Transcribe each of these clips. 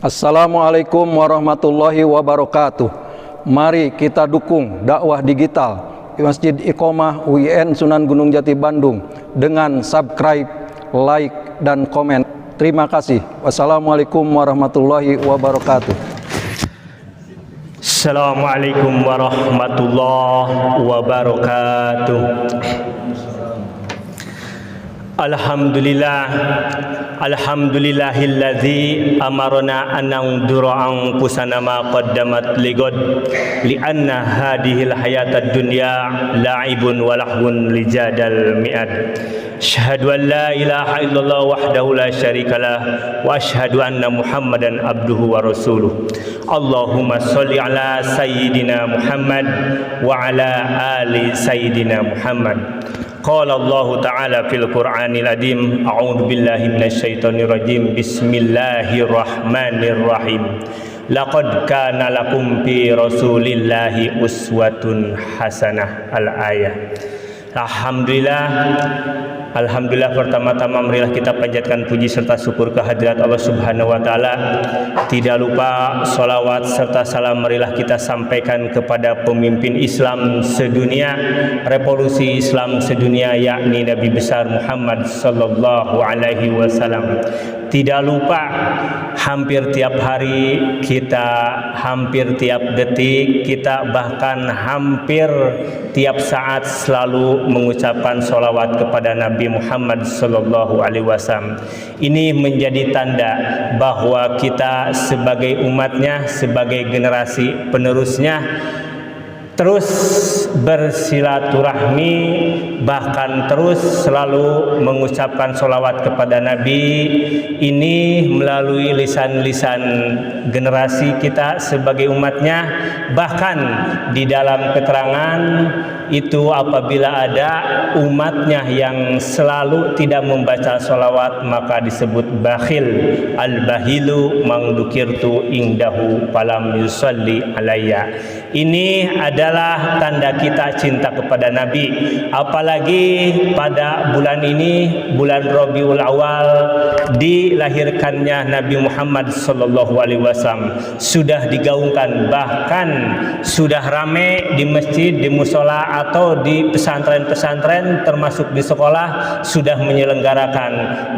Assalamualaikum warahmatullahi wabarakatuh. Mari kita dukung dakwah digital di Masjid Iqomah UIN Sunan Gunung Jati Bandung dengan subscribe, like, dan komen. Terima kasih. Wassalamualaikum warahmatullahi wabarakatuh. Assalamualaikum warahmatullahi wabarakatuh. Alhamdulillahilladzi amarna an nandura anfusana ma qaddamat ligad li'anna hadhil hayatad dunya la'ibun wa lahwun lijadal mi'ad. Asyhadu an la ilaha illallah wahdahu la syarikalah wa asyhadu anna Muhammadan abduhu wa rasuluh. Allahumma sholli ala sayyidina Muhammad wa ala ali sayyidina Muhammad. Qala Allah Ta'ala fil Qur'anil Azim, a'udzu billahi minasy syaithanir rajim. Bismillahirrahmanirrahim. Laqad kana lakum fi Rasulillahi uswatun hasanah. Al-ayah. Alhamdulillah, pertama-tama marilah kita panjatkan puji serta syukur kehadirat Allah Subhanahu wa taala. Tidak lupa salawat serta salam marilah kita sampaikan kepada pemimpin Islam sedunia, revolusi Islam sedunia, yakni Nabi besar Muhammad sallallahu alaihi wasallam. Tidak lupa hampir tiap hari kita, hampir tiap detik kita, bahkan hampir tiap saat selalu mengucapkan sholawat kepada Nabi Muhammad sallallahu alaihi wasallam. Ini menjadi tanda bahwa kita sebagai umatnya, sebagai generasi penerusnya, terus bersilaturahmi, bahkan terus selalu mengucapkan sholawat kepada Nabi ini melalui lisan-lisan generasi kita sebagai umatnya. Bahkan di dalam keterangan itu apabila ada umatnya yang selalu tidak membaca sholawat maka disebut bakhil. Al-bahilu mangdukirtu ingdahu falam yusalli alayya. Ini adalah tanda kita cinta kepada Nabi. Apalagi pada bulan ini, bulan Rabiul Awal, dilahirkannya Nabi Muhammad sallallahu alaihi wasallam. Sudah digaungkan, bahkan sudah ramai di masjid, di musola, atau di pesantren-pesantren, termasuk di sekolah, sudah menyelenggarakan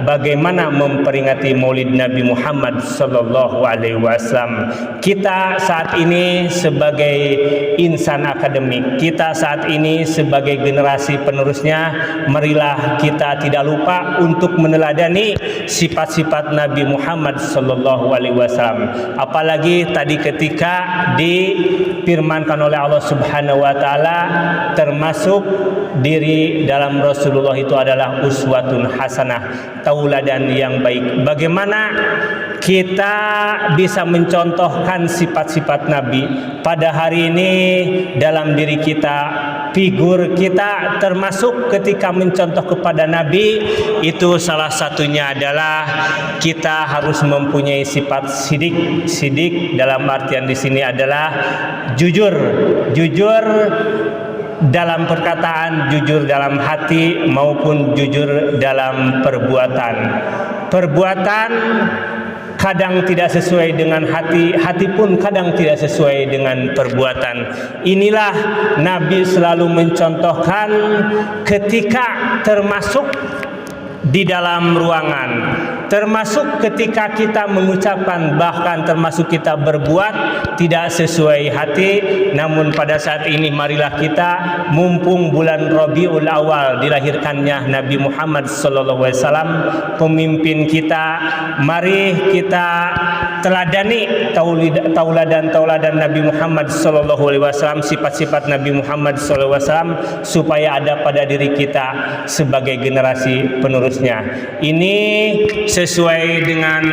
bagaimana memperingati Maulid Nabi Muhammad sallallahu alaihi wasallam. Kita saat ini sebagai insan akademik, kita saat ini sebagai generasi penerusnya, marilah kita tidak lupa untuk meneladani sifat-sifat Nabi Muhammad sallallahu alaihi wasallam. Apalagi tadi ketika difirmankan oleh Allah Subhanahu wa taala, termasuk diri dalam Rasulullah itu adalah uswatun hasanah, tauladan yang baik. Bagaimana kita bisa mencontohkan sifat-sifat Nabi pada hari ini dalam diri kita, figur kita, termasuk ketika mencontoh kepada Nabi itu salah satunya adalah kita harus mempunyai sifat sidik. Sidik dalam artian di sini adalah jujur dalam perkataan, jujur dalam hati, maupun jujur dalam perbuatan. Perbuatan kadang tidak sesuai dengan hati, hati pun kadang tidak sesuai dengan perbuatan. Inilah Nabi selalu mencontohkan ketika termasuk di dalam ruangan, termasuk ketika kita mengucapkan, bahkan termasuk kita berbuat tidak sesuai hati. Namun pada saat ini marilah kita, mumpung bulan Rabiul Awal dilahirkannya Nabi Muhammad sallallahu alaihi wasallam, pemimpin kita, mari kita teladani tauladan Nabi Muhammad sallallahu alaihi wasallam, sifat-sifat Nabi Muhammad sallallahu alaihi wasallam, supaya ada pada diri kita sebagai generasi penerusnya. Ini sesuai dengan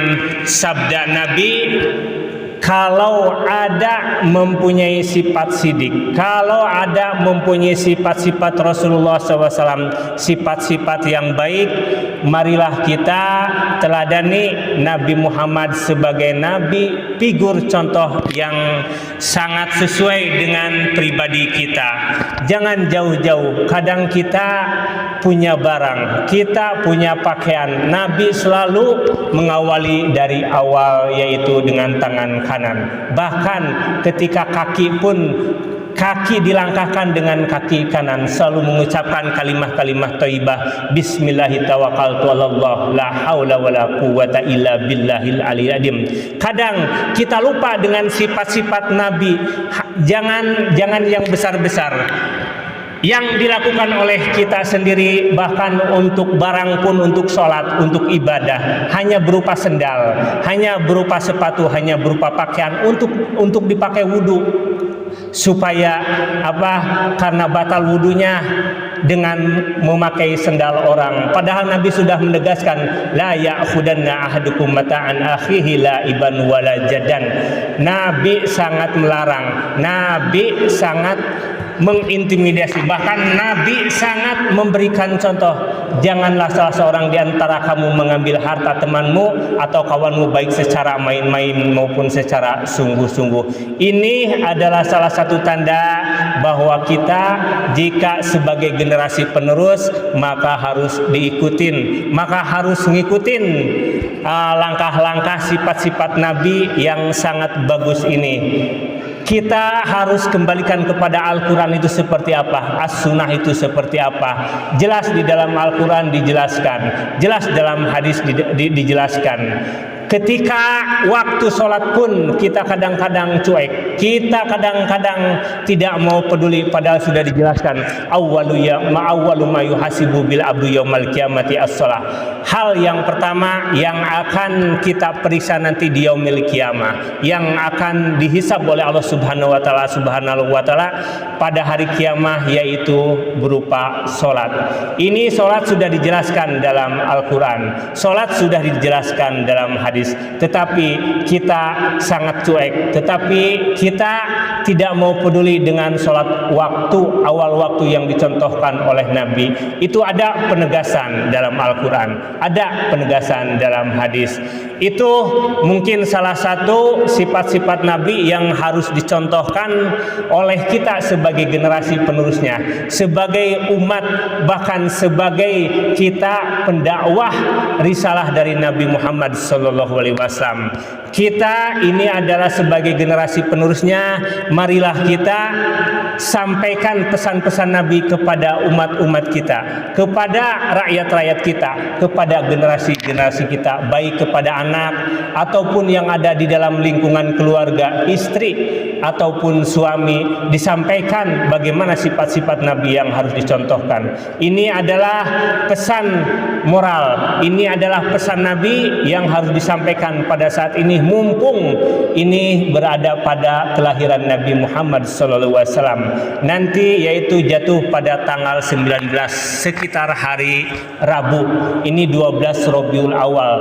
sabda Nabi kalau ada mempunyai sifat sidik, kalau ada mempunyai sifat-sifat Rasulullah SAW, sifat-sifat yang baik, marilah kita teladani Nabi Muhammad sebagai nabi, figur contoh yang sangat sesuai dengan pribadi kita. Jangan jauh-jauh, kadang kita punya barang, kita punya pakaian, Nabi selalu mengawali dari awal, yaitu dengan tangan kanan. Bahkan ketika kaki pun, kaki dilangkahkan dengan kaki kanan, selalu mengucapkan kalimat-kalimat thayyibah, bismillahi tawakkaltu 'alallah la haula wala quwwata illa billahil aliyil azim. Kadang kita lupa dengan sifat-sifat Nabi, jangan yang besar-besar yang dilakukan oleh kita sendiri, bahkan untuk barang pun, untuk sholat, untuk ibadah, hanya berupa sendal, hanya berupa sepatu, hanya berupa pakaian untuk dipakai wudhu. Supaya apa? Karena batal wudhunya dengan memakai sendal orang. Padahal Nabi sudah menegaskan, la ya'khudanna ahadukum mata'an akhihi la'iban wala jadan. Nabi sangat melarang, Nabi sangat mengintimidasi, bahkan Nabi sangat memberikan contoh, janganlah salah seorang di antara kamu mengambil harta temanmu atau kawanmu, baik secara main-main maupun secara sungguh-sungguh. Ini adalah salah satu tanda bahwa kita jika sebagai generasi penerus, maka harus diikutin, maka harus ngikutin langkah-langkah sifat-sifat Nabi yang sangat bagus ini. Kita harus kembalikan kepada Al-Quran itu seperti apa, As-Sunnah itu seperti apa. Jelas di dalam Al-Quran dijelaskan, jelas dalam hadis dijelaskan. Ketika waktu sholat pun kita kadang-kadang cuek, kita kadang-kadang tidak mau peduli, padahal sudah dijelaskan awwalu ma yuhasibu bil abdu yaumal qiyamati as-shalah. Hal yang pertama yang akan kita periksa nanti di yaumil qiyamah, yang akan dihisab oleh Allah Subhanahu wa taala pada hari kiamah, yaitu berupa sholat. Ini sholat sudah dijelaskan dalam Al-Quran, sholat sudah dijelaskan dalam hadis, tetapi kita sangat cuek, tetapi kita tidak mau peduli dengan sholat waktu, awal waktu yang dicontohkan oleh Nabi. Itu ada penegasan dalam Al-Quran, ada penegasan dalam hadis. Itu mungkin salah satu sifat-sifat Nabi yang harus dicontohkan oleh kita sebagai generasi penerusnya, sebagai umat, bahkan sebagai kita pendakwah risalah dari Nabi Muhammad SAW. Kita ini adalah sebagai generasi penerusnya, marilah kita sampaikan pesan-pesan Nabi kepada umat-umat kita, kepada rakyat-rakyat kita, kepada generasi-generasi kita, baik kepada anak ataupun yang ada di dalam lingkungan keluarga, istri ataupun suami, disampaikan bagaimana sifat-sifat Nabi yang harus dicontohkan. Ini adalah pesan moral, ini adalah pesan Nabi yang harus disampaikan pada saat ini, mumpung ini berada pada kelahiran Nabi Muhammad SAW nanti, yaitu jatuh pada tanggal 19 sekitar hari Rabu. Ini 12 Rabiul Awal,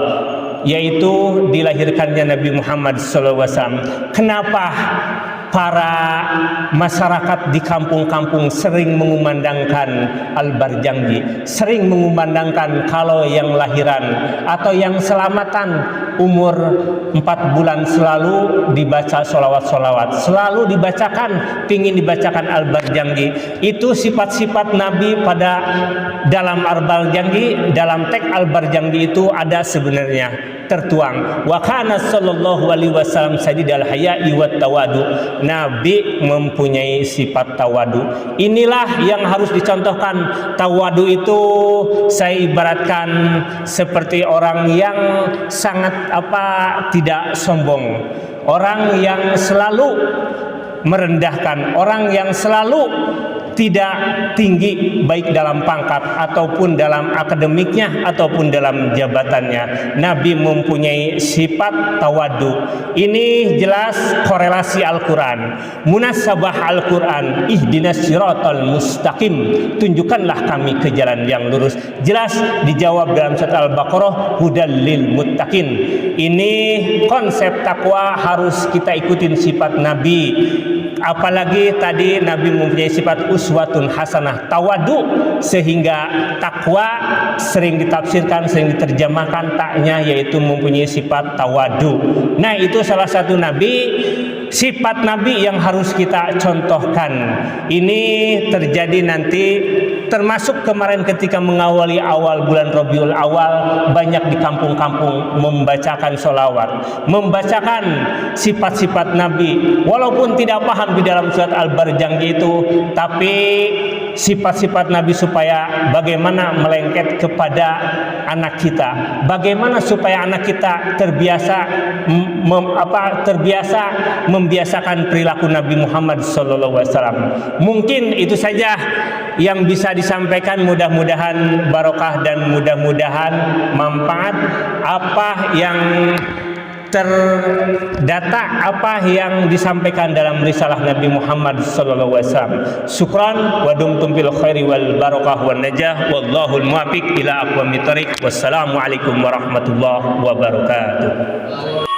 yaitu dilahirkannya Nabi Muhammad SAW. Kenapa para masyarakat di kampung-kampung sering mengumandangkan Al-Barjanggi, sering mengumandangkan kalau yang lahiran atau yang selamatan umur 4 bulan selalu dibaca sholawat-sholawat, selalu dibacakan, pingin dibacakan Al-Barjanggi. Itu sifat-sifat Nabi pada dalam Al-Barjanggi, dalam teks Al-Barjanggi itu ada sebenarnya tertuang, wa kana sallallahu alaihi wasallam sadidal haya'i wat tawadu. Nabi mempunyai sifat tawadu. Inilah yang harus dicontohkan. Tawadu itu saya ibaratkan seperti orang yang sangat tidak sombong, orang yang selalu merendahkan, orang yang selalu tidak tinggi baik dalam pangkat ataupun dalam akademiknya ataupun dalam jabatannya. Nabi mempunyai sifat tawadu. Ini jelas korelasi Al-Quran, munasabah Al-Quran, ihdinas siratal mustaqim, tunjukkanlah kami ke jalan yang lurus. Jelas dijawab dalam surat Al-Baqarah, hudal lil muttaqin. Ini konsep takwa harus kita ikutin sifat Nabi. Apalagi tadi Nabi mempunyai sifat uswatun hasanah, tawadu, sehingga takwa sering ditafsirkan, sering diterjemahkan taknya yaitu mempunyai sifat tawadu. Nah, itu salah satu Nabi, sifat Nabi yang harus kita contohkan. Ini terjadi nanti, termasuk kemarin ketika mengawali awal bulan Rabiul Awal, banyak di kampung-kampung membacakan sholawat, membacakan sifat-sifat Nabi. Walaupun tidak paham di dalam surat Al-Barjanggi itu, tapi sifat-sifat Nabi supaya bagaimana melengket kepada anak kita, bagaimana supaya anak kita terbiasa membiasakan perilaku Nabi Muhammad SAW. Mungkin itu saja yang bisa disampaikan, mudah-mudahan barokah dan mudah-mudahan manfaat. Apa yang terdata, apa yang disampaikan dalam risalah Nabi Muhammad sallallahu alaihi wasallam. Syukran wa dumtum bil khairi wal barakah wan najah wallahul muwaffiq ila aqwamit thoriq. Wassalamu alaikum warahmatullahi wabarakatuh.